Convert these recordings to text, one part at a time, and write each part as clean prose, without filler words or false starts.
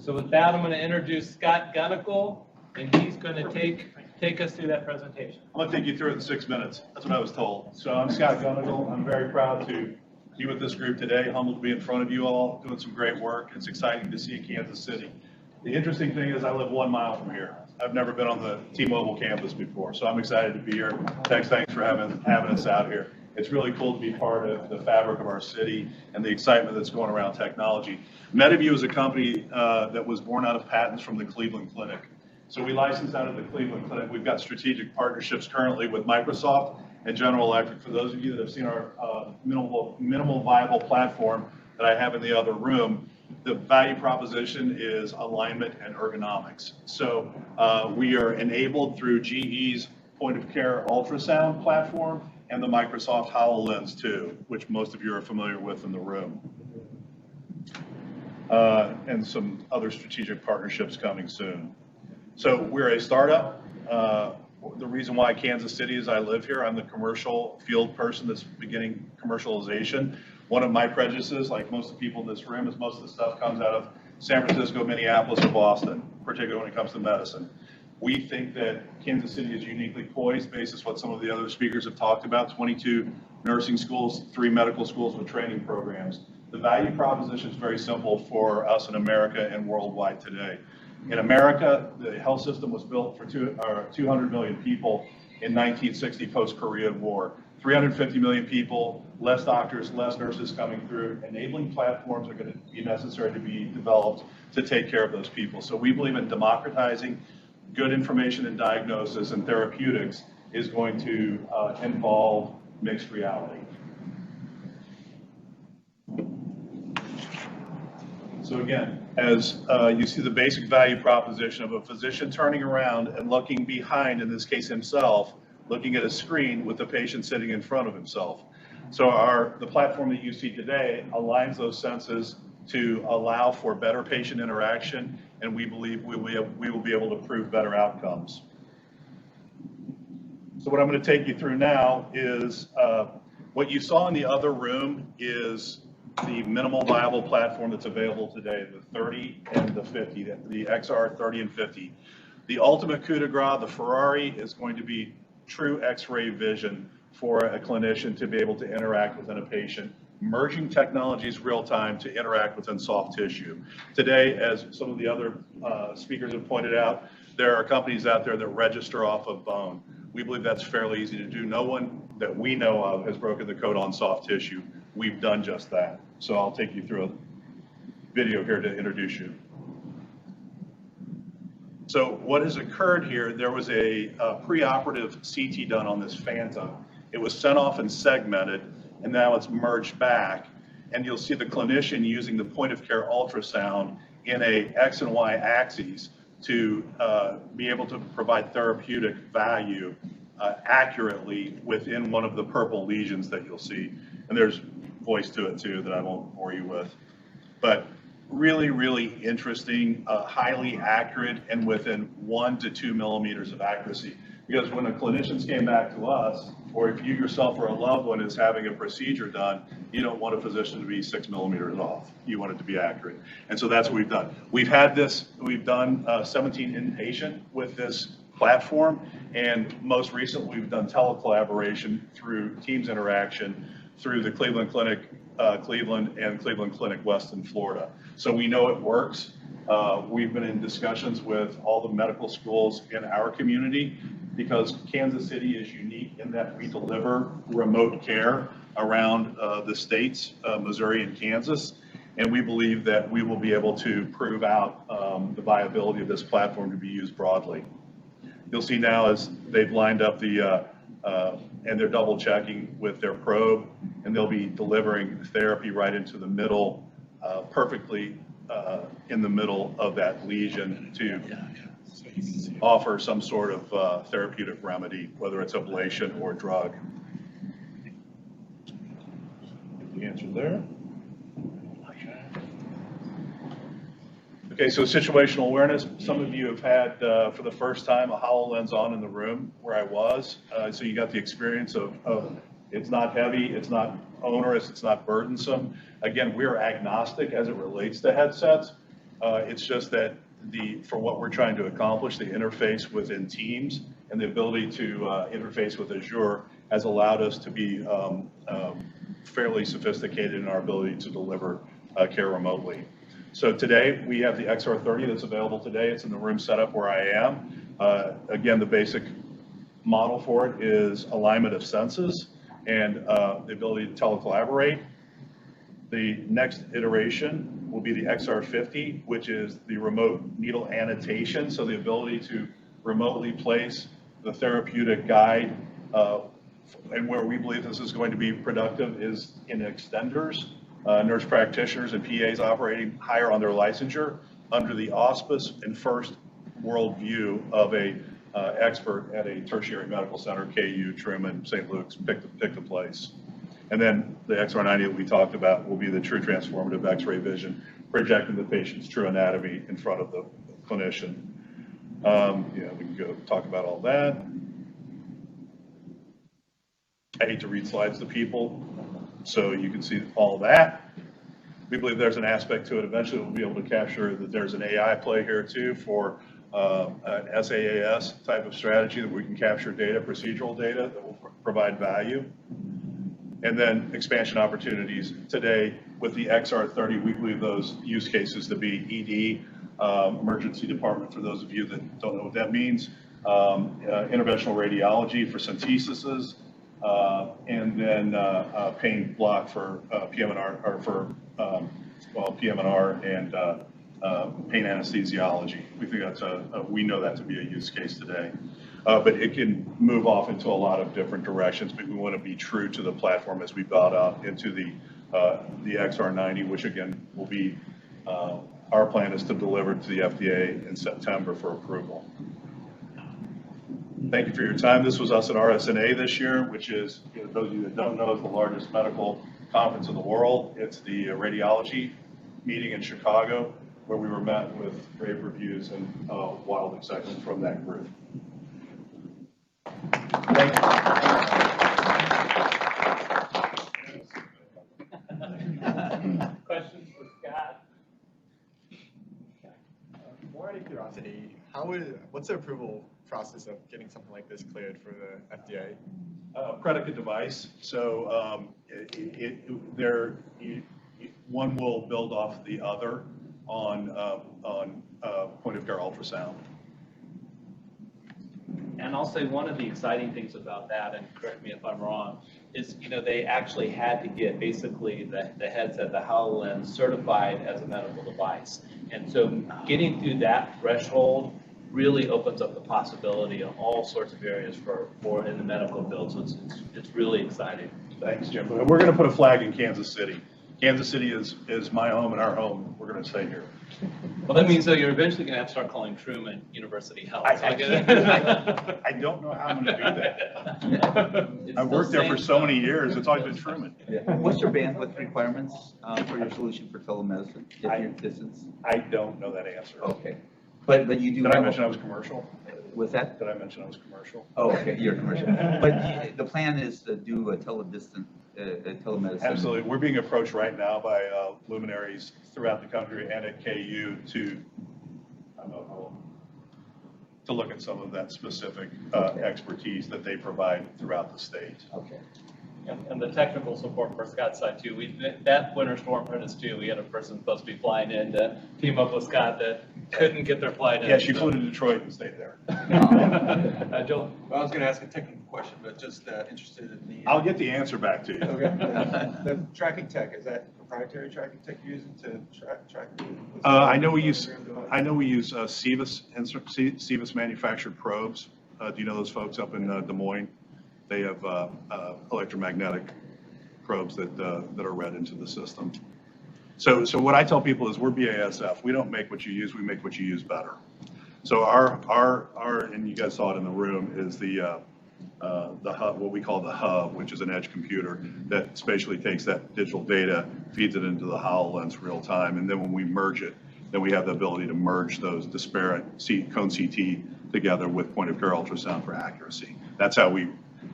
So with that, I'm going to introduce Scott Gunnicle, and he's going to take us through that presentation. I'm going to take you through it in 6 minutes. That's what I was told. So I'm Scott Gunnicle. I'm very proud to be with this group today. Humbled to be in front of you all, doing some great work. It's exciting to see Kansas City. The interesting thing is I live 1 mile from here. I've never been on the T-Mobile campus before, so I'm excited to be here. Thanks for having us out here. It's really cool to be part of the fabric of our city and the excitement that's going around technology. MediView is a company that was born out of patents from the Cleveland Clinic. So we licensed out of the Cleveland Clinic. We've got strategic partnerships currently with Microsoft and General Electric. For those of you that have seen our minimal viable platform that I have in the other room, the value proposition is alignment and ergonomics. So we are enabled through GE's point-of-care ultrasound platform and the Microsoft HoloLens 2, which most of you are familiar with in the room. And some other strategic partnerships coming soon. So we're a startup. The reason why Kansas City is I live here. I'm the commercial field person that's beginning commercialization. One of my prejudices, like most of the people in this room, is most of the stuff comes out of San Francisco, Minneapolis, or Boston, particularly when it comes to medicine. We think that Kansas City is uniquely poised, based on what some of the other speakers have talked about, 22 nursing schools, 3 medical schools with training programs. The value proposition is very simple for us in America and worldwide today. In America, the health system was built for 200 million people in 1960 post-Korean War. 350 million people, less doctors, less nurses coming through. Enabling platforms are going to be necessary to be developed to take care of those people. So we believe in democratizing good information and diagnosis, and therapeutics is going to involve mixed reality. So again, as you see the basic value proposition of a physician turning around and looking behind, in this case himself, looking at a screen with the patient sitting in front of himself. So the platform that you see today aligns those senses to allow for better patient interaction, and we believe we will be able to prove better outcomes. So what I'm going to take you through now is what you saw in the other room is the minimal viable platform that's available today, the 30 and the 50, the XR30 and 50. The ultimate coup de grace, the Ferrari, is going to be true X-ray vision for a clinician to be able to interact within a patient, merging technologies real time to interact within soft tissue. Today, as some of the other speakers have pointed out, there are companies out there that register off of bone. We believe that's fairly easy to do. No one that we know of has broken the code on soft tissue. We've done just that. So I'll take you through a video here to introduce you. So what has occurred here, there was a preoperative CT done on this Phantom. It was sent off and segmented, and now it's merged back. And you'll see the clinician using the point-of-care ultrasound in a X and Y axes to be able to provide therapeutic value accurately within one of the purple lesions that you'll see. And there's voice to it too that I won't bore you with. But really, really interesting, highly accurate, and within 1 to 2 millimeters of accuracy. Because when the clinicians came back to us, or if you yourself or a loved one is having a procedure done, you don't want a physician to be 6 millimeters off. You want it to be accurate. And so that's what we've done. We've done 17 inpatient with this platform, and most recently we've done telecollaboration through Teams interaction through the Cleveland Clinic, Cleveland, and Cleveland Clinic West in Florida. So we know it works. We've been in discussions with all the medical schools in our community, because Kansas City is unique in that we deliver remote care around the states, Missouri and Kansas, and we believe that we will be able to prove out the viability of this platform to be used broadly. You'll see now as they've lined up and they're double checking with their probe, and they'll be delivering therapy right into the middle, perfectly in the middle of that lesion to offer some sort of therapeutic remedy, whether it's ablation or drug. The answer there. Okay, so situational awareness. Some of you have had, for the first time, a HoloLens on in the room where I was. So you got the experience of it's not heavy, it's not onerous, it's not burdensome. Again, we're agnostic as it relates to headsets. It's just that for what we're trying to accomplish, the interface within Teams and the ability to interface with Azure has allowed us to be fairly sophisticated in our ability to deliver care remotely. So today we have the XR30 that's available today. It's in the room setup where I am. Again, the basic model for it is alignment of senses and the ability to telecollaborate. The next iteration will be the XR50, which is the remote needle annotation, so the ability to remotely place the therapeutic guide, and where we believe this is going to be productive is in extenders, nurse practitioners and PAs operating higher on their licensure under the auspice and first world view of a expert at a tertiary medical center, KU, Truman, St. Luke's, pick the place. And then the XR90 that we talked about will be the true transformative X-ray vision, projecting the patient's true anatomy in front of the clinician. We can go talk about all that. I hate to read slides to people, so you can see all that. We believe there's an aspect to it. Eventually, we'll be able to capture that there's an AI play here too for an SaaS type of strategy that we can capture data, procedural data that will provide value. And then expansion opportunities. Today, with the XR30, we believe those use cases to be ED, emergency department, for those of you that don't know what that means, interventional radiology for centesises, and then pain block for PM&R, or for PM&R and pain anesthesiology. We think that's we know that to be a use case today. But it can move off into a lot of different directions, but we want to be true to the platform as we build out into the XR90, which again will be, our plan is to deliver to the FDA in September for approval. Thank you for your time. This was us at RSNA this year, which is, those of you that don't know, is the largest medical conference in the world. It's the radiology meeting in Chicago, where we were met with rave reviews and wild excitement from that group. Thank you. Questions for Scott? More out of curiosity, what's the approval process of getting something like this cleared for the FDA? Predicate device. So one will build off the other on point of care ultrasound. And I'll say one of the exciting things about that, and correct me if I'm wrong, is they actually had to get basically the headset, the HoloLens, certified as a medical device. And so getting through that threshold really opens up the possibility of all sorts of areas for in the medical field. So it's really exciting. Thanks, Jim. We're going to put a flag in Kansas City. Kansas City is my home and our home. We're going to stay here. Well, that means you're eventually going to have to start calling Truman University Health. I don't know how I'm going to do that. I've worked there for so many years. It's always been Truman. Yeah. What's your bandwidth requirements for your solution for telemedicine, if you're distance? I don't know that answer. Okay. But you do. Did I mention I was commercial? Was that? Did I mention I was commercial? Oh, okay, you're commercial. But the plan is to do a telemedicine. Absolutely. We're being approached right now by luminaries throughout the country and at KU to look at some of that specific expertise that they provide throughout the state. Okay. And the technical support for Scott's side too. That winter storm hurt us too. We had a person supposed to be flying in to team up with Scott that couldn't get their flight in. Yeah, she flew to Detroit and stayed there. Joel? Well, I was going to ask a technical question, but just interested in the. I'll get the answer back to you. Okay. The tracking tech, is that proprietary tracking tech you're using to track? I know we use Cevus manufactured probes. Do you know those folks up in Des Moines? They have electromagnetic probes that are read into the system. So what I tell people is we're BASF. We don't make what you use. We make what you use better. So our and you guys saw it in the room, is the hub, what we call the hub, which is an edge computer that spatially takes that digital data, feeds it into the HoloLens real time, and then when we merge it, then we have the ability to merge those disparate cone CT together with point of care ultrasound for accuracy. That's how we,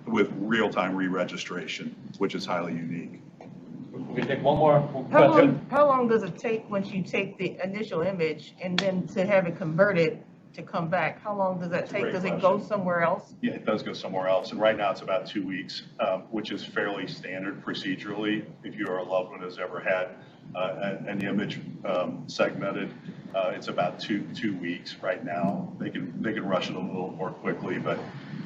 with real-time re-registration, which is highly unique. We can take one more How question. how long does it take once you take the initial image and then to have it converted to come back? How long does that That's a take? great Does it go question. somewhere else? Yeah, it does go somewhere else, and right now it's about 2 weeks, which is fairly standard procedurally. If you or a loved one has ever had an image segmented, it's about two weeks right now. They can rush it a little more quickly, but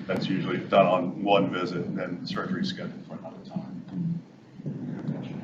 that's usually done on one visit, and then surgery is scheduled for another time.